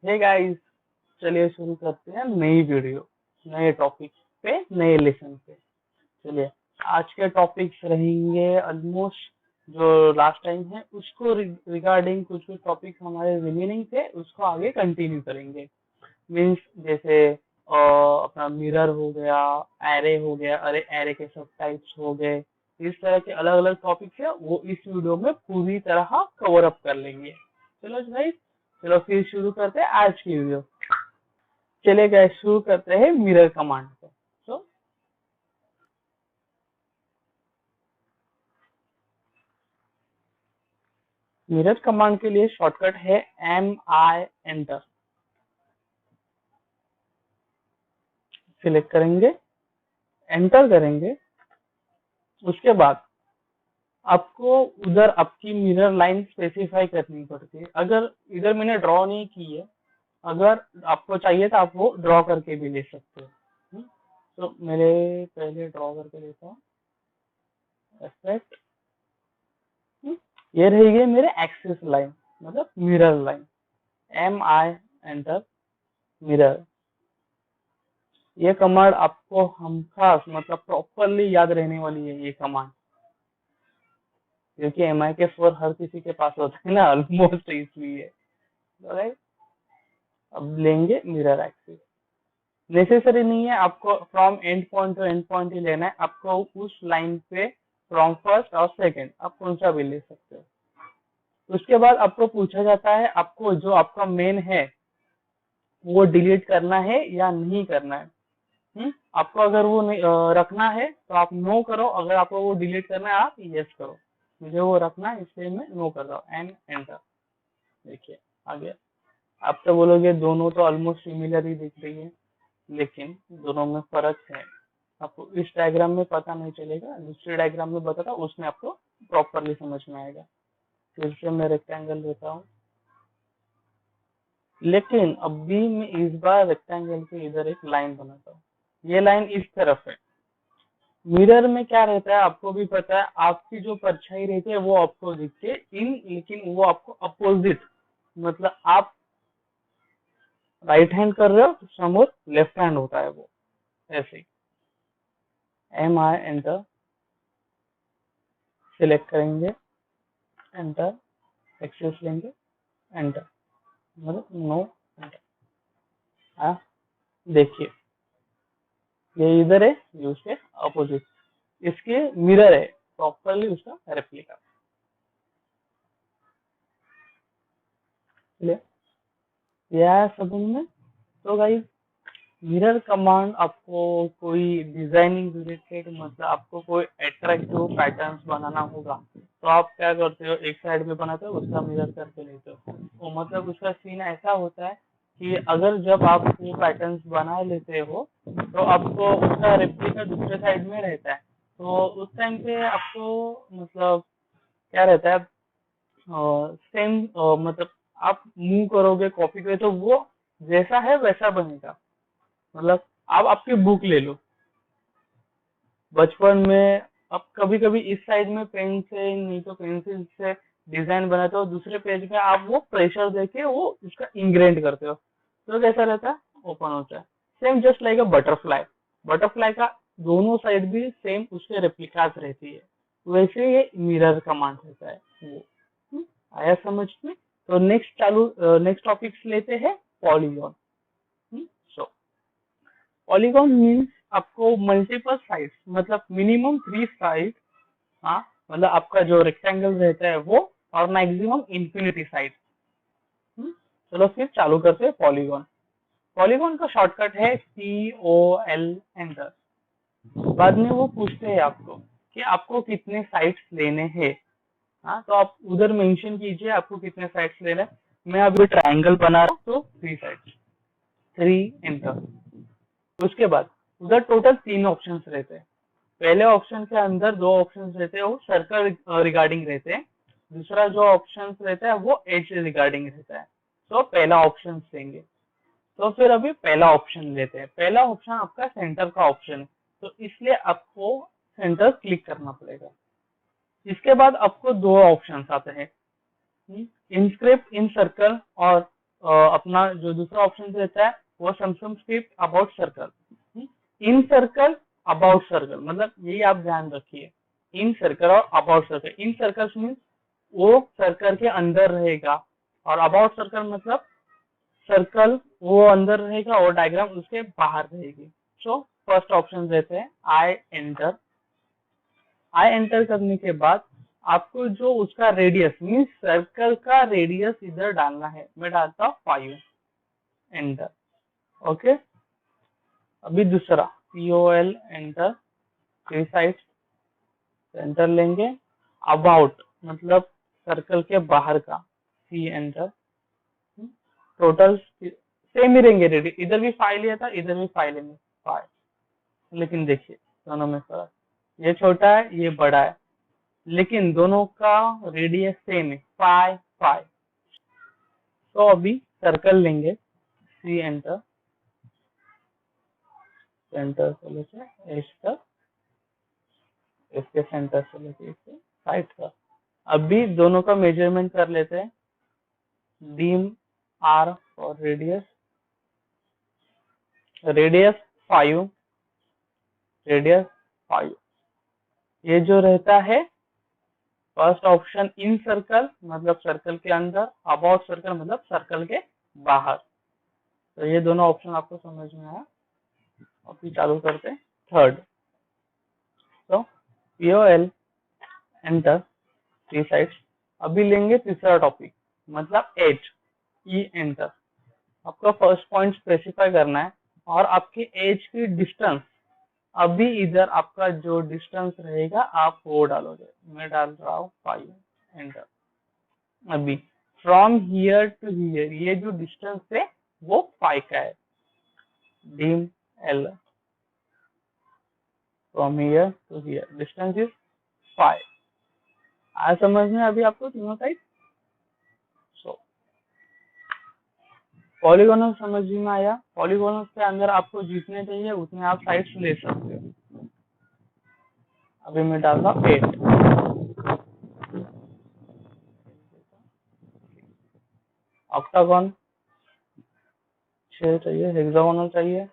Hey guys, चलिए शुरू करते हैं नई वीडियो, नए टॉपिक पे, नए लेसन पे। चलिए, आज के टॉपिक्स रहेंगे ऑलमोस्ट जो लास्ट टाइम है उसको रिगार्डिंग कुछ कुछ टॉपिक हमारे रिमेनिंग थे, उसको आगे कंटिन्यू करेंगे। मीन्स जैसे अपना मिरर हो गया, एरे हो गया, अरे एरे के सब टाइप्स हो गए, इस तरह के अलग अलग टॉपिक्स है वो इस वीडियो में पूरी तरह कवर अप कर लेंगे। चलो भाई, चलो फिर शुरू करते हैं आज की वीडियो। चलिए गाइस, शुरू करते हैं मिरर कमांड से। तो मिरर कमांड के लिए शॉर्टकट है MI एंटर। सिलेक्ट करेंगे, एंटर करेंगे। उसके बाद आपको उधर आपकी मिरर लाइन स्पेसिफाई करनी पड़ती है। अगर इधर मैंने ड्रॉ नहीं की है, अगर आपको चाहिए तो आप वो ड्रॉ करके भी ले सकते हो। तो मेरे पहले ड्रॉ करके लेता हूँ। इफेक्ट, ये रहेगी मेरे एक्सिस लाइन, मतलब mirror line. MI enter mirror. ये कमांड आपको हम खास मतलब प्रॉपरली याद रहने वाली है ये कमांड, क्योंकि MI के फोर हर किसी के पास होता है ना ऑलमोस्ट, इसलिए। राइट, अब लेंगे मिरर एक्सिस। नेसेसरी नहीं है आपको from end point to end point ही लेना है, आपको उस लाइन पे फ्रॉम फर्स्ट और सेकंड आप कौन सा भी ले सकते हो। उसके बाद आपको पूछा जाता है आपको जो आपका मेन है वो डिलीट करना है या नहीं करना है। आपको अगर वो रखना है तो आप नो करो, अगर आपको वो डिलीट करना है आप यस करो। मुझे वो रखना है इसलिए मैं नो कर रहा हूँ, एंड एंटर। देखिए आगे। आप तो बोलोगे दोनों तो ऑलमोस्ट सिमिलर ही दिख रही है, लेकिन दोनों में फर्क है। आपको इस डायग्राम में पता नहीं चलेगा, दूसरे डायग्राम में बताता उसमें आपको प्रॉपरली समझ में आएगा। फिर से मैं रेक्टेंगल लेता हूँ, लेकिन अभी मैं इस बार रेक्टेंगल के इधर एक लाइन बनाता हूँ। ये लाइन इस तरफ है। मिरर में क्या रहता है आपको भी पता है, आपकी जो परछाई रहती है वो आपको दिखती है इन, लेकिन वो आपको अपोजिट, मतलब आप राइट हैंड कर रहे हो तो समोर लेफ्ट हैंड होता है वो, ऐसे ही। MI एंटर, सिलेक्ट करेंगे, एंटर, एक्सेस लेंगे, एंटर, मतलब नो, एंटर। हाँ, देखिए ये इधर है, ये उसके अपोजिट, इसके मिरर है, प्रॉपरली उसका रेप्लिका। यह सब में। तो गाइस, मिरर कमांड आपको कोई डिजाइनिंग रिलेटेड, मतलब आपको कोई अट्रैक्टिव पैटर्न्स बनाना होगा तो आप क्या करते हो, एक साइड में बनाते हो उसका मिरर करके लेते हो। तो मतलब उसका सीन ऐसा होता है कि अगर जब आप वो पैटर्न्स बना लेते हो तो आपको उसका रेप्लिका दूसरे साइड में रहता है। तो उस टाइम पे आपको मतलब क्या रहता है, सेम, मतलब आप मूव करोगे कॉपी पे तो वो जैसा है वैसा बनेगा। मतलब आप आपकी बुक ले लो, बचपन में अब कभी कभी इस साइड में पेन से नहीं तो पेंसिल से डिजाइन बनाते हो, दूसरे पेज में आप वो प्रेशर देके वो उसका इंग्रेंट करते हो, तो कैसा रहता है, ओपन होता है। Same just like a butterfly. Butterfly का दोनों साइड भी सेम उसके रेप्लिकास रहती है, वैसे ये मिरर कमांड रहता है वो। आया समझ में। तो नेक्स्ट टॉपिक लेते हैं पॉलीगॉन। सो पॉलीगॉन मीन्स आपको मल्टीपल साइड्स, मतलब मिनिमम 3 साइड। हाँ, मतलब आपका जो रेक्टेंगल रहता है वो, और मैक्सिमम इंफिनिटी साइड। चलो फिर चालू करते हैं पॉलीगॉन। पॉलीगॉन का शॉर्टकट है POL एंटर। बाद में वो पूछते हैं आपको कि आपको कितने साइड्स लेने हैं। हाँ, तो आप उधर मेंशन कीजिए आपको कितने साइड्स लेने हैं। मैं अभी ट्रायंगल बना रहा हूँ तो 3 साइड्स, 3 एंटर। उसके बाद उधर टोटल 3 ऑप्शंस रहते हैं। पहले ऑप्शन के अंदर 2 ऑप्शंस रहते हैं वो सर्कल रिगार्डिंग रहते हैं, दूसरा जो ऑप्शन रहता है वो एज रिगार्डिंग रहता है। तो पहला ऑप्शन लेंगे। तो फिर अभी पहला ऑप्शन लेते हैं। पहला ऑप्शन आपका सेंटर का ऑप्शन है, तो इसलिए आपको सेंटर क्लिक करना पड़ेगा। इसके बाद आपको 2 ऑप्शन आते हैं, इंस्क्रिप्ट इन सर्कल और अपना जो दूसरा ऑप्शन रहता है वो some script about circle, in circle about circle, मतलब यही आप ध्यान रखिए, इन सर्कल और about circle. In circle means वो सर्कल के अंदर रहेगा, और अबाउट सर्कल मतलब सर्कल वो अंदर रहेगा और डायग्राम उसके बाहर रहेगी। सो फर्स्ट ऑप्शन रहते हैं आई एंटर। आई एंटर करने के बाद आपको जो उसका रेडियस मीन्स सर्कल का रेडियस इधर डालना है। मैं डालता हूँ 5, एंटर। ओके, अभी दूसरा POL एंटर, 3 साइड एंटर लेंगे। अबाउट मतलब सर्कल के बाहर का, C एंटर। टोटल सेम ही रहेंगे, रेडी इधर भी 5 लिया था, इधर भी 5 लेंगे, 5। लेकिन देखिए दोनों में फर्क, ये छोटा है ये बड़ा है, लेकिन दोनों का रेडियस सेम है, 5 5। तो अभी सर्कल लेंगे, C एंटर, सेंटर से लेके एज तक, इसके सेंटर से लेके इसके साइड तक। अभी दोनों का मेजरमेंट कर लेते हैं। डीम R और रेडियस, रेडियस 5, रेडियस 5। ये जो रहता है फर्स्ट ऑप्शन इन सर्कल मतलब सर्कल के अंदर, अबाउट सर्कल मतलब सर्कल के बाहर। तो ये दोनों ऑप्शन आपको समझ में आया। अभी चालू करते हैं थर्ड। तो POL एंटर, 3 साइड। अभी लेंगे तीसरा टॉपिक मतलब एज, E एंटर। आपका फर्स्ट पॉइंट स्पेसिफाई करना है और आपके एज की डिस्टेंस। अभी इधर आपका जो डिस्टेंस रहेगा आप वो डालोगे। मैं डाल रहा हूँ 5, एंटर। अभी फ्रॉम हियर टू हियर ये जो डिस्टेंस है वो 5 का है। Dim L, from here to here distance is 5। आज समझ में अभी आपको तीनों साइड। सो पॉलीगोनल समझ में आया। पॉलीगोनल के अंदर आपको जितने चाहिए उतने आप साइड्स ले सकते हो। अभी मैं डालता 8। ऑक्टागन 6 चाहिए, हेक्सागोनल चाहिए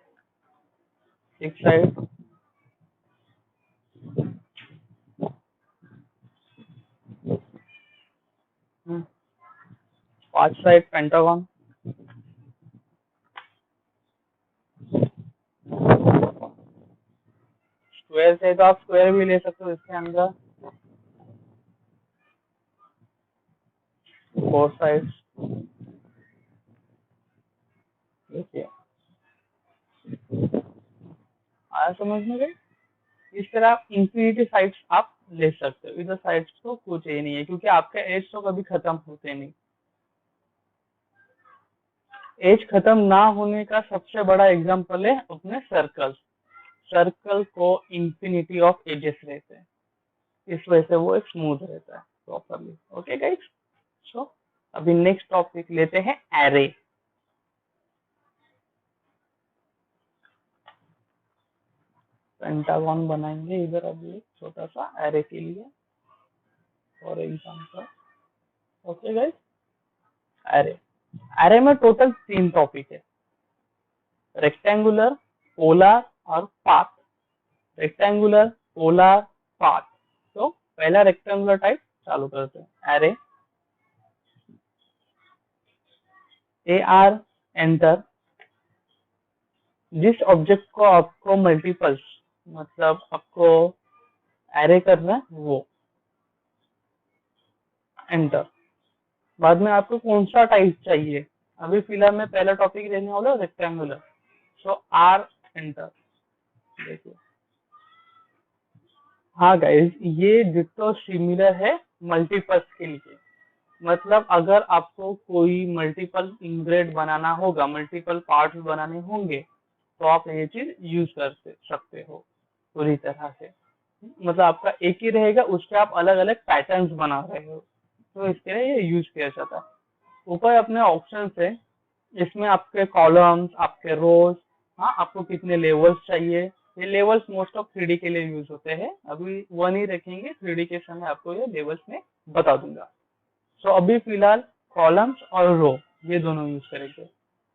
6 साइड, 5 साइड पेंटागन, स्क्वायर से तो आप स्क्वायर भी ले सकते हो इसके अंदर, 4 साइड्स। देखिए आया समझ में गई। इस तरह आप इंफिनिटी साइड्स आप ले सकते हो। इधर साइड्स तो कुछ ही नहीं है क्योंकि आपके एज तो कभी खत्म होते नहीं। एज खत्म ना होने का सबसे बड़ा एग्जांपल है अपने सर्कल। सर्कल को इंफिनिटी ऑफ एजेस रहते हैं, इस वजह से वो स्मूथ रहता है प्रॉपरली। ओके गाइस, सो अभी नेक्स्ट टॉपिक लेते हैं एरे। पेंटागन बनाएंगे इधर अभी एक छोटा सा एरे के लिए for example. Okay guys, array, array में टोटल 3 टॉपिक है, रेक्टेंगुलर, पोलर और पाथ। Rectangular, polar, path. तो पहला रेक्टेंगुलर टाइप चालू करते हैं। Array AR enter. जिस ऑब्जेक्ट को आपको मल्टीपल्स मतलब आपको एरे करना है वो, एंटर। बाद में आपको कौन सा टाइप चाहिए, अभी फिलहाल मैं पहला टॉपिक लेने वाला हूँ रेक्टेंगुलर। सो R एंटर। देखिए हाँ गाइज, ये डिट्टो सिमिलर है मल्टीपल्स के लिए। मतलब अगर आपको कोई मल्टीपल इंग्रेड बनाना होगा, मल्टीपल पार्ट्स बनाने होंगे, तो आप ये चीज यूज कर सकते हो पूरी तरह से। मतलब आपका एक ही रहेगा, उसके आप अलग अलग पैटर्न्स बना रहे हो, तो इसके लिए ये यूज किया जाता है। ऊपर अपने ऑप्शन है, इसमें आपके कॉलम्स, आपके रोज, हाँ आपको कितने लेवल्स चाहिए। ये लेवल्स मोस्ट ऑफ 3D के लिए यूज होते हैं, अभी 1 ही रखेंगे, 3D के समय आपको ये लेवल्स में बता दूंगा। सो अभी फिलहाल कॉलम्स और रो, ये दोनों यूज करेंगे।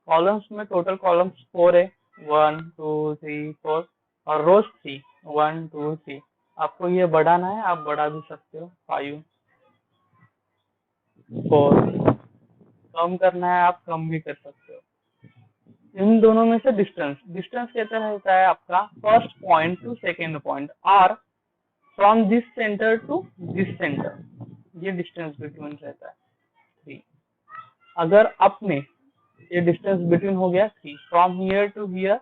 कॉलम्स में टोटल कॉलम्स 4 है, 1 2 3 4, और रोज 3, 1 2 3। आपको ये बढ़ाना है, आप बढ़ा भी सकते हो, 5 4। कम करना है, आप कम भी कर सकते हो। इन दोनों में से डिस्टेंस, डिस्टेंस कहते रहता है आपका first point to second point, or from this centre to this centre, ये डिस्टेंस बिटवीन रहता है 3। अगर आपने ये डिस्टेंस बिटवीन हो गया 3, फ्रॉम हियर टू हियर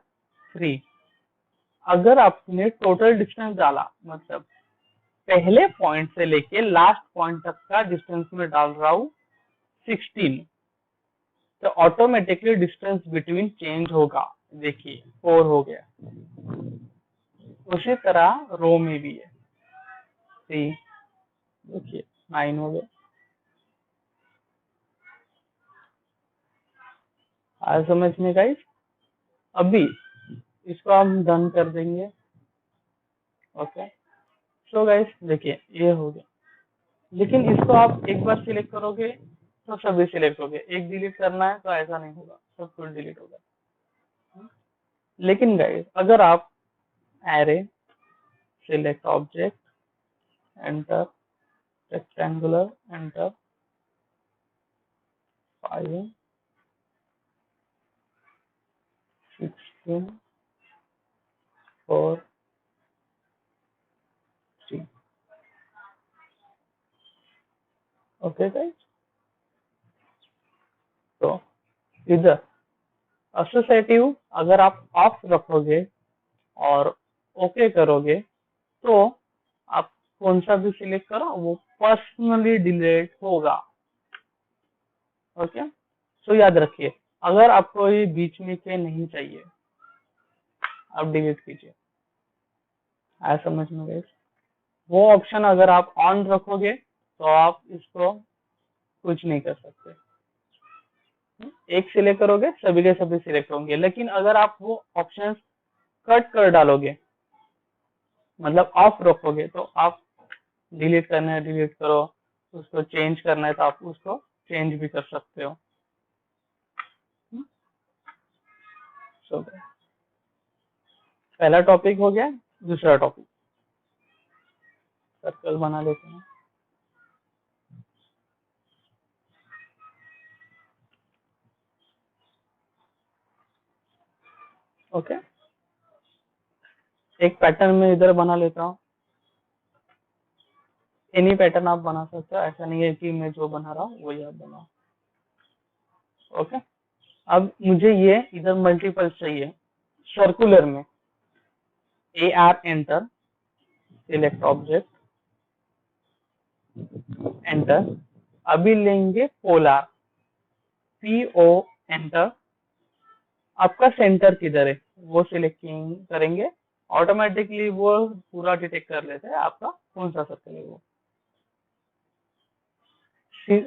3। अगर आपने टोटल डिस्टेंस डाला, मतलब पहले पॉइंट से लेके लास्ट पॉइंट तक का डिस्टेंस में डाल रहा हूँ 16, तो ऑटोमेटिकली डिस्टेंस बिटवीन चेंज होगा। देखिए 4 हो गया। उसी तरह रो में भी है 3, देखिए 9 हो गया। आज समझ में गाइस? अभी इसको हम डन कर देंगे। ओके, सो गाइस देखिए ये हो गया। लेकिन इसको आप एक बार सिलेक्ट करोगे तो सभी सिलेक्ट हो गए, एक डिलीट करना है तो ऐसा नहीं होगा, सब कुछ डिलीट होगा। लेकिन गाइस अगर आप array, select object, enter, rectangular, enter, 5 16 4 3, okay guys. तो इधर एसोसिएटिव अगर आप ऑफ रखोगे और ओके करोगे तो आप कौन सा भी सिलेक्ट करो वो पर्सनली डिलीट होगा। ओके, सो याद रखिए, अगर आपको ये बीच में के नहीं चाहिए आप डिलीट कीजिए। आया समझ में गए? वो ऑप्शन अगर आप ऑन रखोगे तो आप इसको कुछ नहीं कर सकते। एक सिलेक्ट करोगे सभी के सभी सिलेक्ट होंगे, लेकिन अगर आप वो ऑप्शंस कट कर डालोगे, मतलब ऑफ रखोगे, तो आप डिलीट करना है डिलीट करो, उसको चेंज करना है तो आप उसको चेंज भी कर सकते हो। सो पहला टॉपिक हो गया। दूसरा टॉपिक सर्कल बना लेते हैं। ओके, एक पैटर्न में इधर बना लेता हूँ। एनी पैटर्न आप बना सकते हो, ऐसा नहीं है कि मैं जो बना रहा हूँ वही आप बनाओ। ओके, अब मुझे ये इधर मल्टीपल चाहिए सर्कुलर में। A R enter, select object, enter. अभी लेंगे पोलर, पी ओ, एंटर। आपका सेंटर किधर है वो सिलेक्ट करेंगे, ऑटोमेटिकली वो पूरा डिटेक्ट कर लेते हैं आपका कौन सा सर्कल है वो।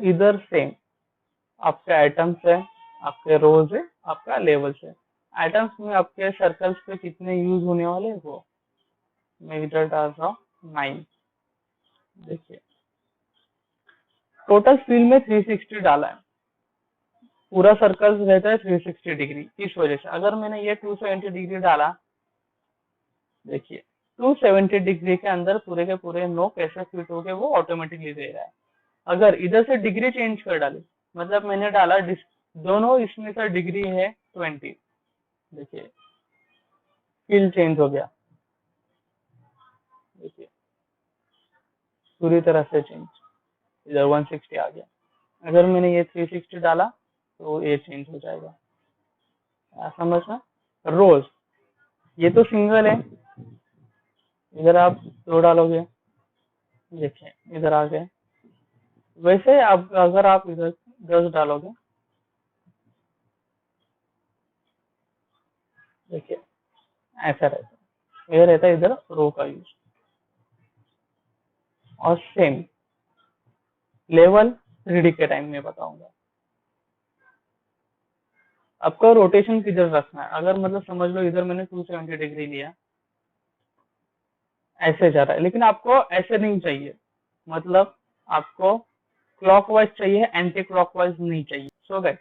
इधर सेम, आपके आइटम्स है, आपके रोज है, आपका लेवल्स है। आइटम्स में आपके सर्कल्स पे कितने यूज होने वाले हैं वो मैं इधर डाल रहा हूँ 9। देखिए टोटल फील्ड में 360 डाला है, पूरा सर्कल रहता है 360 डिग्री। इस वजह से अगर मैंने ये 270 डिग्री डाला, देखिए 270 डिग्री के अंदर पूरे के पूरे नो कैसे फिट हो गए वो ऑटोमेटिकली दे रहा है। अगर इधर से डिग्री चेंज कर डाली, मतलब मैंने डाला दोनों इसमें का डिग्री है 20, देखिए फील्ड चेंज हो गया, देखिए पूरी तरह से चेंज, इधर 160 आ गया। अगर मैंने ये 360 डाला तो ये चेंज हो जाएगा। समझना। रोज ये तो सिंगल है, इधर आप 2 डालोगे, देखिए इधर आ गए। वैसे आप अगर आप इधर 10 डालोगे, देखिए ऐसा रहता है, ये रहता है इधर रो का यूज। और सेम लेवल 3D के टाइम में बताऊंगा आपको रोटेशन किधर रखना है। अगर मतलब समझ लो इधर मैंने 270 डिग्री लिया, ऐसे जा रहा है, लेकिन आपको ऐसे नहीं चाहिए, मतलब आपको क्लॉकवाइज चाहिए, एंटी क्लॉकवाइज नहीं चाहिए। सो गए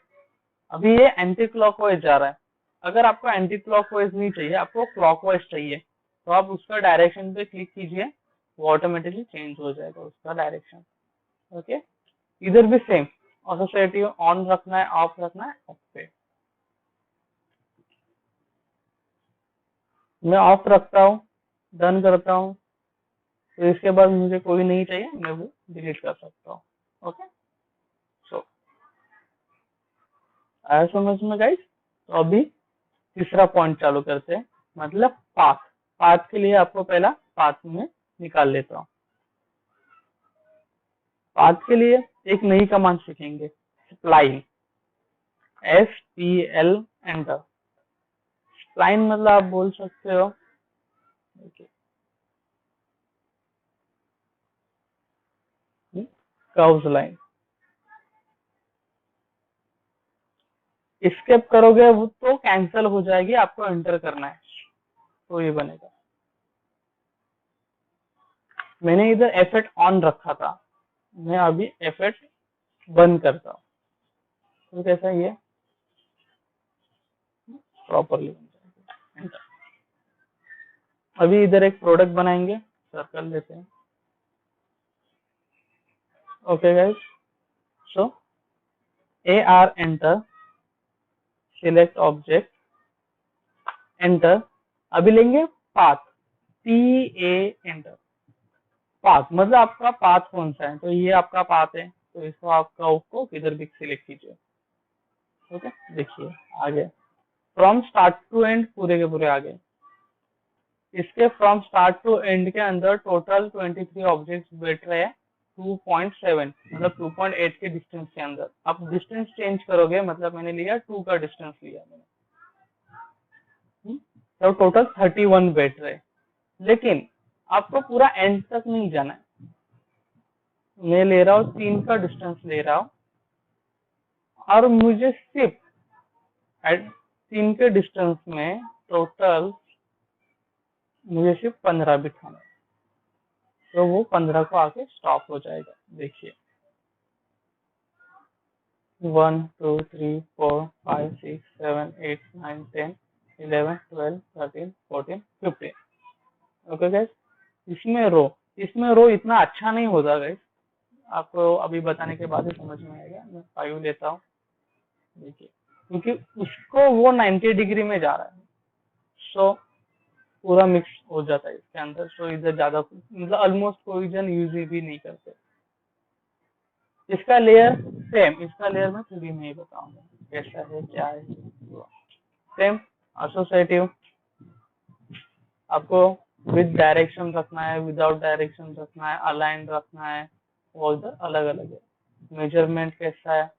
अभी ये एंटी क्लॉकवाइज जा रहा है। अगर आपको एंटी क्लॉकवाइज नहीं चाहिए, आपको क्लॉकवाइज चाहिए, तो आप उसका डायरेक्शन पे क्लिक कीजिए, वो ऑटोमेटिकली चेंज हो जाएगा उसका डायरेक्शन। ओके, इधर भी सेम ऑसोसिएटिव ऑन रखना है, ऑफ रखना है, ऑफ पे। मैं ऑफ रखता हूँ, डन करता हूँ, तो इसके बाद मुझे कोई नहीं चाहिए, मैं वो डिलीट कर सकता हूँ। ओके, सो आया समझ में गाइस? तो अभी तीसरा पॉइंट चालू करते हैं, मतलब पाथ। पाथ के लिए आपको पहला पाथ में निकाल लेता हूँ। पाथ के लिए एक नई कमांड सीखेंगे, स्प्लाइन, SPL, एंटर। स्प्लाइन मतलब आप बोल सकते हो कर्व्स लाइन। स्केप करोगे वो तो कैंसिल हो जाएगी, आपको एंटर करना है, तो ये बनेगा। मैंने इधर एफेक्ट ऑन रखा था, मैं अभी एफेक्ट बंद करता हूँ, तो कैसा ये प्रॉपरली बन जाएगा। एंटर। अभी इधर एक प्रोडक्ट बनाएंगे, सर्कल लेते हैं। ओके गाइस, सो AR enter, select object, enter. अभी लेंगे पाथ, PA एंटर। पाथ मतलब आपका पाथ कौन सा है, तो ये आपका पाथ है, तो इसको आपका उसको किधर भी सिलेक्ट कीजिए। ओके, देखिए आगे फ्रॉम स्टार्ट टू एंड पूरे के पूरे आगे। इसके फ्रॉम स्टार्ट टू एंड के अंदर टोटल 23 ऑब्जेक्ट्स बैठ रहे हैं 2.7, मतलब 2.8 के डिस्टेंस के अंदर। आप डिस्टेंस चेंज करोगे, मतलब मैंने लिया 2 का डिस्टेंस लिया मैंने, तो टोटल 31 बैठ रहे। लेकिन आपको पूरा एंड तक नहीं जाना है, मैं ले रहा हूँ 3 का डिस्टेंस ले रहा हूँ, और मुझे सिर्फ 3 के डिस्टेंस में टोटल मुझे सिर्फ 15 बिठाना है, तो वो 15 को आके स्टॉप हो जाएगा। देखिए 1 2 3 4 5 6 7 8 9 10 11 12 13 14 15। ओके गाइस, इसमें रो इतना अच्छा नहीं होता गाइस, आपको अभी बताने के बाद ही समझ में आएगा। मैं 5 लेता हूँ, देखिए, क्योंकि उसको वो 90 डिग्री में जा रहा है, सो पूरा मिक्स हो जाता है इसके अंदर। सो इधर ज्यादा मतलब ऑलमोस्ट कोई जन यूज भी नहीं करते। इसका लेयर सेम, इसका लेयर मैं 3D में ही बताऊंगा कैसा है क्या है। सेम एसोसिएटिव, आपको विद डायरेक्शन रखना है, विदाउट डायरेक्शन रखना है, अलाइन रखना है, वो इधर अलग अलग है। मेजरमेंट कैसा है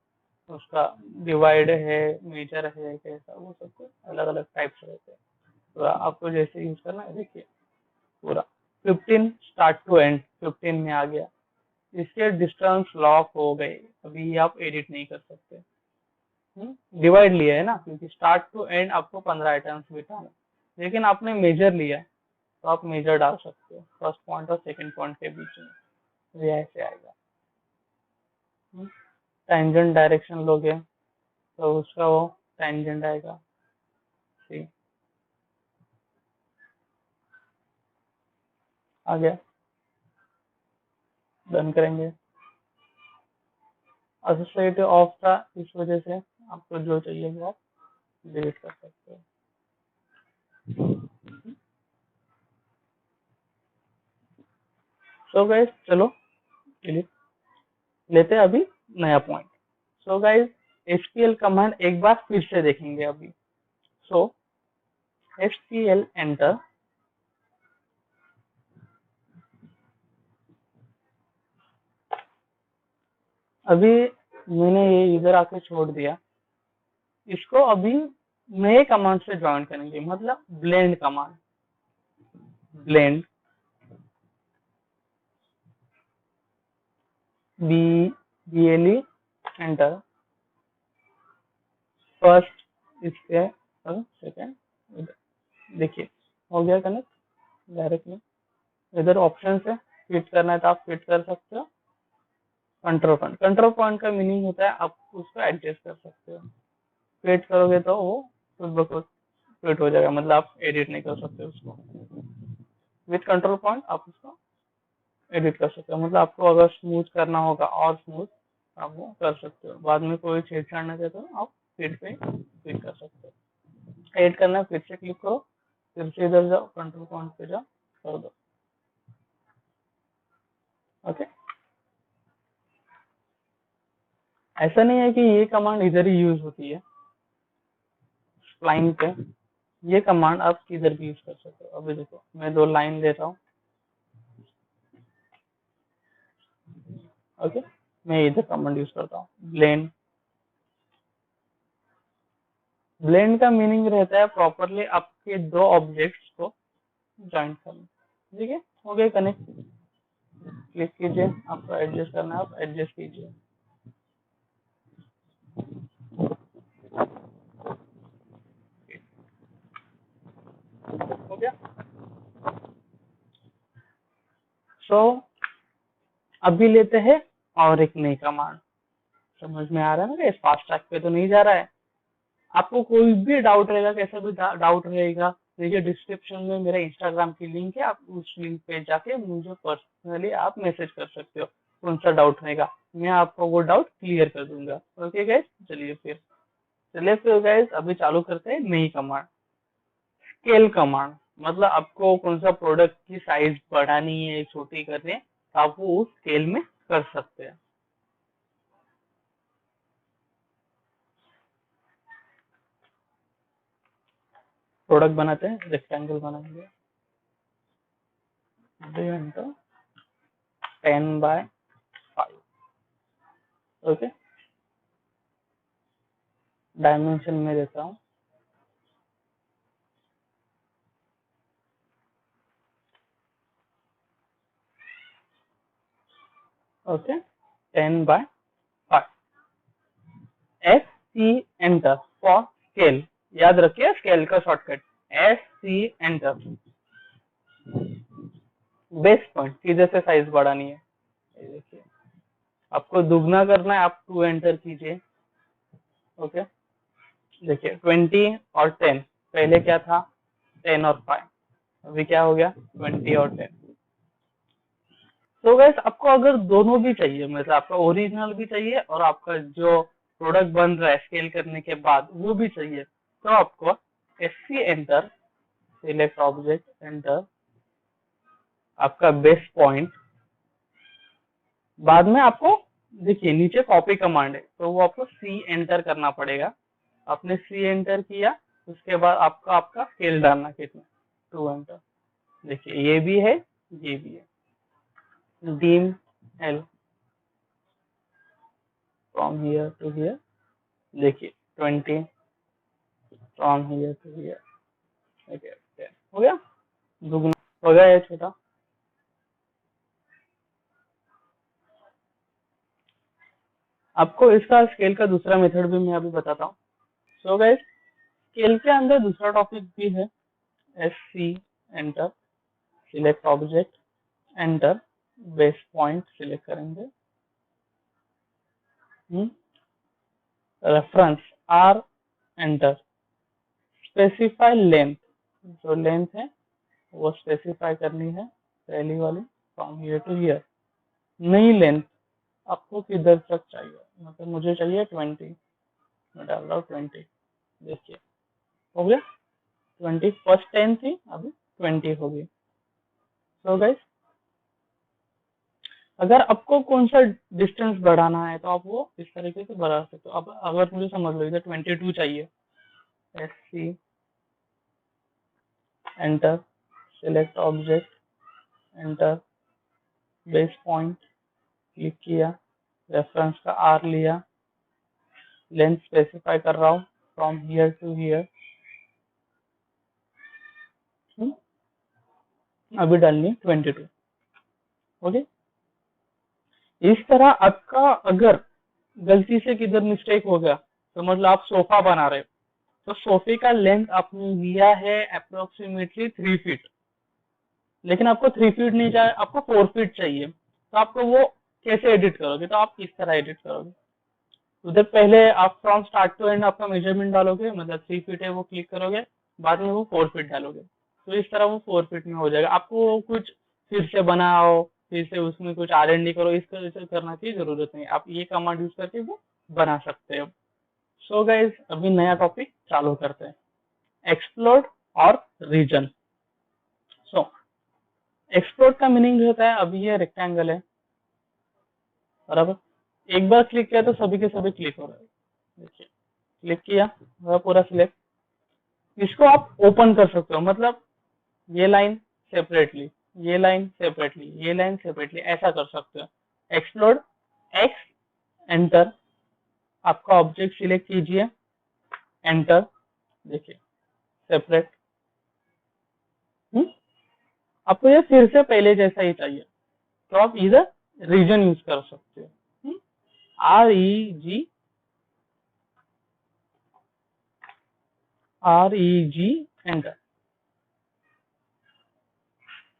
उसका, डिवाइड है, मेजर है कैसा, वो सबको अलग अलग टाइप्स रहते हैं। तो आपको जैसे यूज करना है, देखिए पूरा 15 स्टार्ट टू एंड 15 में आ गया। इसके डिस्टेंस लॉक हो गए, अभी ये आप एडिट नहीं कर सकते। डिवाइड लिया है ना, क्योंकि स्टार्ट टू एंड आपको 15 आइटम्स बिठाना, लेकिन आपने मेजर लिया तो आप मेजर डाल सकते हो फर्स्ट पॉइंट और सेकंड पॉइंट के बीच में, तो ये ऐसे आएगा। टेंजेंट डायरेक्शन लोगे तो उसका वो टेंजेंट आएगा। सी आ गया, डन करेंगे। एसोसिएटिव ऑफ था, इस वजह से आपको जो चाहिए वो आप डिलीट कर सकते हो। सो गाइस चलो डिलीट लेते हैं अभी नया point. So guys SPL command एक बार फिर से देखेंगे अभी। सो SPL एंटर, अभी मैंने ये इधर आके छोड़ दिया, इसको अभी नए कमांड से ज्वाइन करेंगे, मतलब blend command. Blend BLE enter, first इसके सेकेंड, देखिए हो गया कनेक्ट डायरेक्टली। इधर ऑप्शन है, फिट करना है तो आप फिट कर सकते हो। कंट्रोल पॉइंट, कंट्रोल पॉइंट का मीनिंग होता है आप उसको एडजस्ट कर सकते हो। क्विट करोगे तो वो खुद ब खुद क्विट हो जाएगा, मतलब आप एडिट नहीं कर सकते उसको। विथ कंट्रोल पॉइंट आप उसको एडिट कर सकते हो, मतलब आपको अगर स्मूथ करना होगा और स्मूथ आप वो कर सकते हो। बाद में कोई छेड़छाड़ ना चाहते हो आप फिर पे क्लिक कर सकते हो। एडिट करना है, फिर से क्लिक करो, फिर से इधर जाओ, कंट्रोल पॉइंट पे जाओ, कर दो। ओके, ऐसा नहीं है कि ये कमांड इधर ही यूज होती है लाइन पे, ये कमांड आप किधर भी यूज कर सकते हो। अभी देखो मैं 2 लाइन ले रहा हूँ। ओके, मैं इधर कमांड यूज करता हूँ ब्लेंड। ब्लेंड का मीनिंग रहता है प्रॉपरली आपके 2 ऑब्जेक्ट्स को ज्वाइन करना। ठीक है, हो गए कनेक्ट। क्लिक कीजिए, आपको एडजस्ट करना है आप एडजस्ट कीजिए। हो गया। सो अभी लेते हैं और एक नई कमांड। समझ में आ रहा है ना, इस फास्ट ट्रैक पे तो नहीं जा रहा है। आपको कोई भी डाउट रहेगा, कैसा भी डाउट रहेगा, देखिए डिस्क्रिप्शन में मेरा इंस्टाग्राम की लिंक है, आप उस लिंक पे जाके मुझे पर्सनली आप मैसेज कर सकते हो। कौन सा डाउट रहेगा मैं आपको वो डाउट क्लियर कर दूंगा। ओके गाइस, चलिए फिर गाइस अभी चालू करते हैं नई कमांड, स्केल कमांड। मतलब आपको कौन सा प्रोडक्ट की साइज बढ़ानी है, छोटी करनी है, तो आप वो उस स्केल में कर सकते हैं। प्रोडक्ट बनाते हैं, रेक्टेंगल बनाएंगे, 10x5। ओके, डायमेंशन में देता हूँ okay 10x5। SC enter for scale, याद रखिए स्केल का shortcut SC enter. Base point सीधे से साइज बढ़ानी है, ये देखिए आपको दुगना करना है, आप 2 एंटर कीजिए। ओके, देखिए 20 और 10, पहले क्या था 10 और 5, अभी क्या हो गया 20 और 10। तो गैस आपको अगर दोनों भी चाहिए, मतलब आपका ओरिजिनल भी चाहिए और आपका जो प्रोडक्ट बन रहा है स्केल करने के बाद वो भी चाहिए, तो आपको SC enter, select object enter, आपका बेस पॉइंट, बाद में आपको देखिए नीचे कॉपी कमांड है, तो वो आपको C एंटर करना पड़ेगा। आपने C एंटर किया, उसके बाद आपका आपका स्केल डालना कितना 2 एंटर। देखिए ये भी है, ये भी है, dim L from here to here, देखिए 20 from here to here. Okay, हो गया, दुगना हो गया ये छोटा। आपको इसका स्केल का दूसरा मेथड भी मैं अभी बताता हूँ। सो गाइस, स्केल के अंदर दूसरा टॉपिक भी है, SC enter, select object enter, base point select करेंगे, reference R enter, specify length, जो लेंथ है वो स्पेसिफाई करनी है पहली वाली, फ्रॉम हियर टू हियर। नई लेंथ आपको किधर तक चाहिए, मतलब मुझे चाहिए 20, मैं डाल रहा हूँ 20। देखिए हो गया 20, फर्स्ट 10 थी अभी 20 हो गई। सो गाइस, अगर आपको कौन सा डिस्टेंस बढ़ाना है तो आप वो इस तरीके से बढ़ा सकते हो। अब अगर मुझे समझ लो इधर 22 चाहिए, SC enter, select object enter, base point click किया, रेफरेंस का R लिया, लेंथ स्पेसिफाई कर रहा हूँ फ्रॉम हियर टू हियर, अभी डालनी 22। ओके, इस तरह आपका अगर गलती से किधर मिस्टेक हो गया, तो मतलब आप सोफा बना रहे हो, तो सोफे का लेंथ आपने लिया है अप्रोक्सीमेटली 3 फीट, लेकिन आपको 3 फीट नहीं चाहिए, आपको 4 फीट चाहिए, तो आपको वो कैसे एडिट करोगे, तो आप किस तरह एडिट करोगे। उधर पहले आप फ्रॉम स्टार्ट टू एंड आपका मेजरमेंट डालोगे, मतलब 3 फीट है वो क्लिक करोगे, बाद में वो 4 फीट डालोगे, तो इस तरह वो 4 फीट में हो जाएगा। आपको कुछ फिर से बनाओ, फिर से उसमें कुछ R&D करो, इस तरह से करना की जरूरत नहीं, आप ये कमांड यूज करके वो बना सकते हो। सो गाइज अभी नया टॉपिक चालू करते हैं, एक्सप्लोड और रीजन। सो एक्सप्लोड का मीनिंग जो होता है, अभी ये रेक्टेंगल है बराबर, एक बार क्लिक किया तो सभी के सभी क्लिक हो रहे हैं, देखिए क्लिक किया वह पूरा सिलेक्ट। इसको आप ओपन कर सकते हो, मतलब ये लाइन सेपरेटली, ये लाइन सेपरेटली, ये लाइन सेपरेटली, ऐसा कर सकते हो। एक्सप्लोड, एक्स, एंटर, आपका ऑब्जेक्ट सिलेक्ट कीजिए, एंटर, देखिए सेपरेट। आपको ये फिर से पहले जैसा ही चाहिए तो आप इधर रीजन यूज कर सकते हो, REG, एंटर,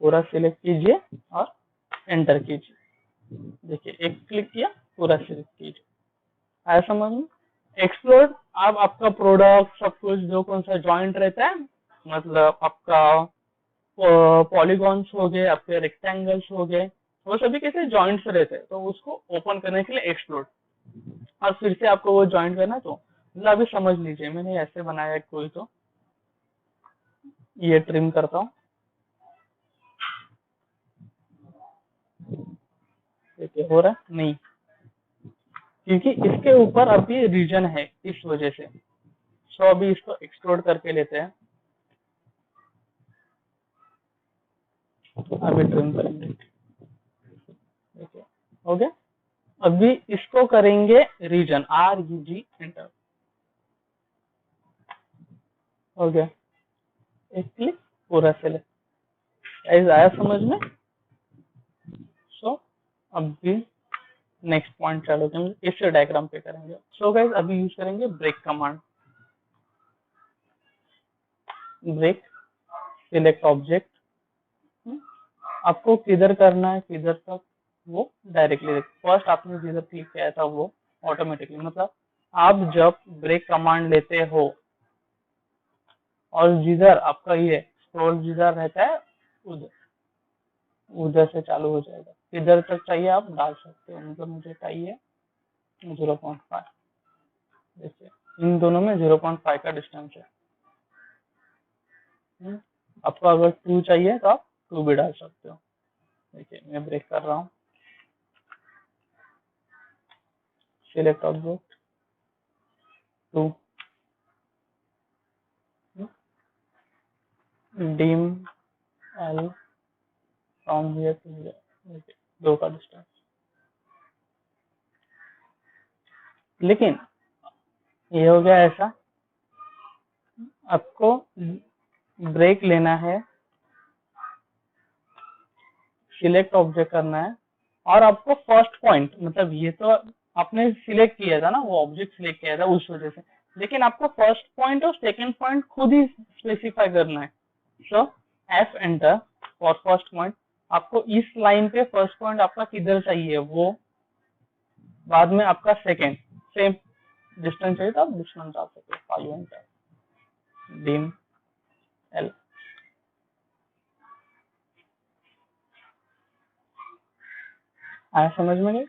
पूरा सिलेक्ट कीजिए और एंटर कीजिए, देखिए एक क्लिक किया पूरा सिलेक्ट कीजिए, आया समझ में। एक्सप्लोर, आप आपका प्रोडक्ट सब कुछ जो कौन सा जॉइंट रहता है, मतलब आपका पॉलीगॉन्स हो गए, आपके रेक्टेंगल्स हो गए, वो सभी कैसे जॉइंट्स रहते हैं, तो उसको ओपन करने के लिए एक्सप्लोर। और फिर से आपको वो ज्वाइन करना, तो मतलब अभी समझ लीजिए मैंने ऐसे बनाया है कोई, तो ये ट्रिम करता हूँ, देखिए हो रहा है नहीं, क्योंकि इसके ऊपर अभी रीजन है इस वजह से। सो अभी इसको एक्सप्लोर करके लेते हैं, अभी ट्रिम करेंगे, देखिए हो गया। अभी इसको करेंगे रीजन, REG, एंटर, हो गया, एक क्लिक पूरा सेलेक्ट। आया समझ में। सो अभी नेक्स्ट पॉइंट चालू करेंगे, इस डायग्राम पे करेंगे। सो गाइस अभी यूज करेंगे break command. Break, select object, आपको किधर करना है किधर तक, वो डायरेक्टली फर्स्ट आपने जिधर क्लिक किया था वो ऑटोमेटिकली, मतलब आप जब ब्रेक कमांड लेते हो और जिधर आपका ये स्क्रॉल जिधर रहता है उधर उधर से चालू हो जाएगा। किधर तक चाहिए आप डाल सकते हो, मतलब मुझे चाहिए 0.5, देखिए इन दोनों में 0.5 का डिस्टेंस है। आपको अगर 2 चाहिए तो आप 2 भी डाल सकते हो। देखिए मैं ब्रेक कर रहा हूँ, select object 2, dim L from here to here, देखिए 2 का डिस्टेंस। लेकिन ये हो गया ऐसा, आपको ब्रेक लेना है, सिलेक्ट ऑब्जेक्ट करना है, और आपको फर्स्ट पॉइंट, मतलब ये तो आपने सिलेक्ट किया था ना, वो ऑब्जेक्ट सिलेक्ट किया था उस वजह से, लेकिन आपको फर्स्ट पॉइंट और सेकंड पॉइंट खुद ही स्पेसिफाई करना है। सो F, enter for first point, आपको इस लाइन पे फर्स्ट पॉइंट आपका किधर चाहिए वो, बाद में आपका सेकंड, सेम डिस्टेंस चाहिए तो आप डिस्टेंस डाल सकते हो, 5, एंटर, डिम एल। आया समझ में नहीं।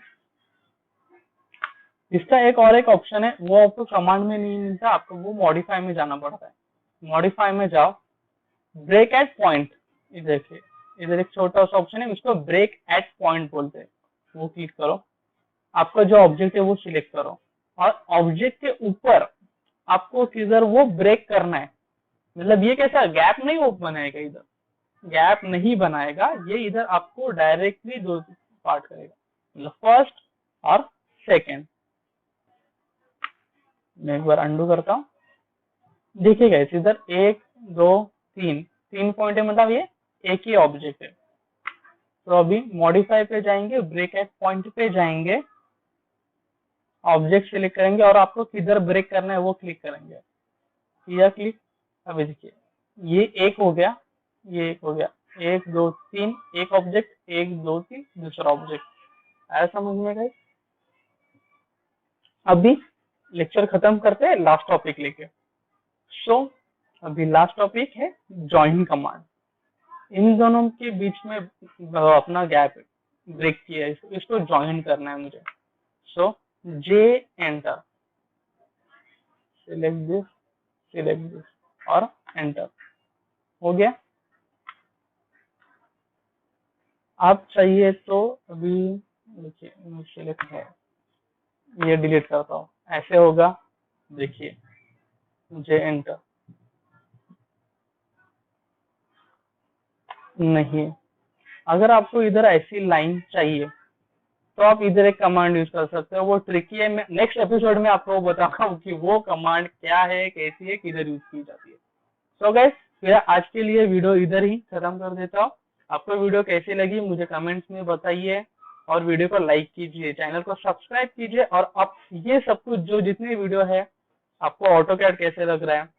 इसका एक और एक ऑप्शन है, वो आपको कमांड में नहीं मिलता, आपको वो मॉडिफाई में जाना पड़ता है। मॉडिफाई में जाओ, ब्रेक एट पॉइंट, इधर से इधर एक छोटा सा ऑप्शन है, उसको ब्रेक एट पॉइंट बोलते हैं, वो क्लिक करो, आपका जो ऑब्जेक्ट है वो सिलेक्ट करो, और ऑब्जेक्ट के ऊपर आपको किधर वो ब्रेक करना है, मतलब ये कैसा गैप नहीं वो बनाएगा, इधर गैप नहीं बनाएगा, ये इधर आपको डायरेक्टली 2 पार्ट करेगा, मतलब फर्स्ट और सेकेंड। मैं एक बार अंडू करता हूँ, देखिएगा इधर 1, 2, 3 पॉइंट है, मतलब ये एक ही ऑब्जेक्ट है। तो अभी मॉडिफाई पे जाएंगे, ब्रेक एट पॉइंट पे जाएंगे, ऑब्जेक्ट सिलेक्ट करेंगे और आपको किधर ब्रेक करना है वो क्लिक करेंगे, किया क्लिक। अभी देखिए ये एक हो गया, ये एक हो गया, 1, 2, 3, एक ऑब्जेक्ट, 1, 2, 3 दूसरा ऑब्जेक्ट। आया समझ में गए। अभी लेक्चर खत्म करते हैं लास्ट टॉपिक लेके। सो अभी लास्ट टॉपिक है ज्वाइन कमांड। इन दोनों के बीच में अपना गैप ब्रेक किया है, इसको ज्वाइन करना है मुझे। सो जे एंटर, सिलेक्ट दिस और एंटर हो गया। आप चाहिए तो अभी देखिए सिलेक्ट है, ये डिलीट करता हूँ, ऐसे होगा। देखिए जे एंटर नहीं। अगर आपको इधर ऐसी लाइन चाहिए तो आप इधर एक कमांड यूज कर सकते हो, वो ट्रिकी है। मैं नेक्स्ट एपिसोड में आपको बताऊंगा कि वो कमांड क्या है, कैसी है, किधर यूज की जाती है। सो गाइस फिर आज के लिए वीडियो इधर ही खत्म कर देता हूँ। आपको वीडियो कैसी लगी मुझे कमेंट्स में बताइए, और वीडियो को लाइक कीजिए, चैनल को सब्सक्राइब कीजिए, और आप ये सब कुछ जो जितनी वीडियो है, आपको ऑटोकैड कैसे लग रहा है,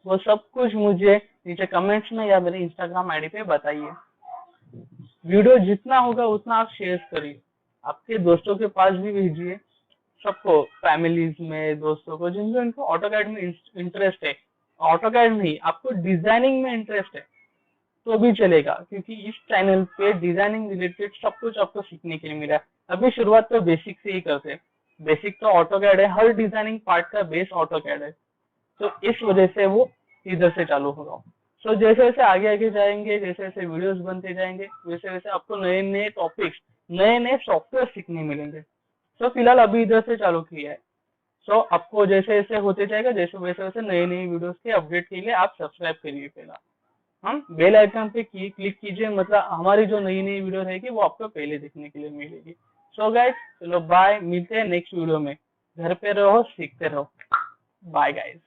वो सब कुछ मुझे नीचे कमेंट्स में या मेरे इंस्टाग्राम आईडी पे बताइए। वीडियो जितना होगा उतना आप शेयर करिए, आपके दोस्तों के पास भी भेजिए, सबको, फैमिलीज में, दोस्तों को, जिनको इनको ऑटोकैड में इंटरेस्ट है। ऑटोकैड नहीं, आपको डिजाइनिंग में इंटरेस्ट है तो भी चलेगा, क्योंकि इस चैनल पे डिजाइनिंग रिलेटेड सब कुछ आपको सीखने के लिए मिला है। अभी शुरुआत तो बेसिक से ही करते हैं, बेसिक तो ऑटोकैड है, हर डिजाइनिंग पार्ट का बेस ऑटोकैड है, तो इस वजह से वो इधर से चालू होगा। सो जैसे जैसे आगे आगे जाएंगे, जैसे जैसे वीडियोस बनते जाएंगे, वैसे वैसे आपको नए नए टॉपिक्स, नए नए सॉफ्टवेयर सीखने मिलेंगे। सो फिलहाल अभी इधर से चालू किया है। सो आपको जैसे जैसे होते जाएगा, जैसे वैसे वैसे नई नई वीडियोस के अपडेट के लिए आप सब्सक्राइब करिए पहला, हम बेल आइकन पे क्लिक कीजिए, मतलब हमारी जो नई नई वीडियो रहेगी वो आपको पहले देखने के लिए मिलेगी। सो गाइस चलो बाय, मिलते हैं नेक्स्ट वीडियो में। घर पे रहो, सीखते रहो। Bye guys.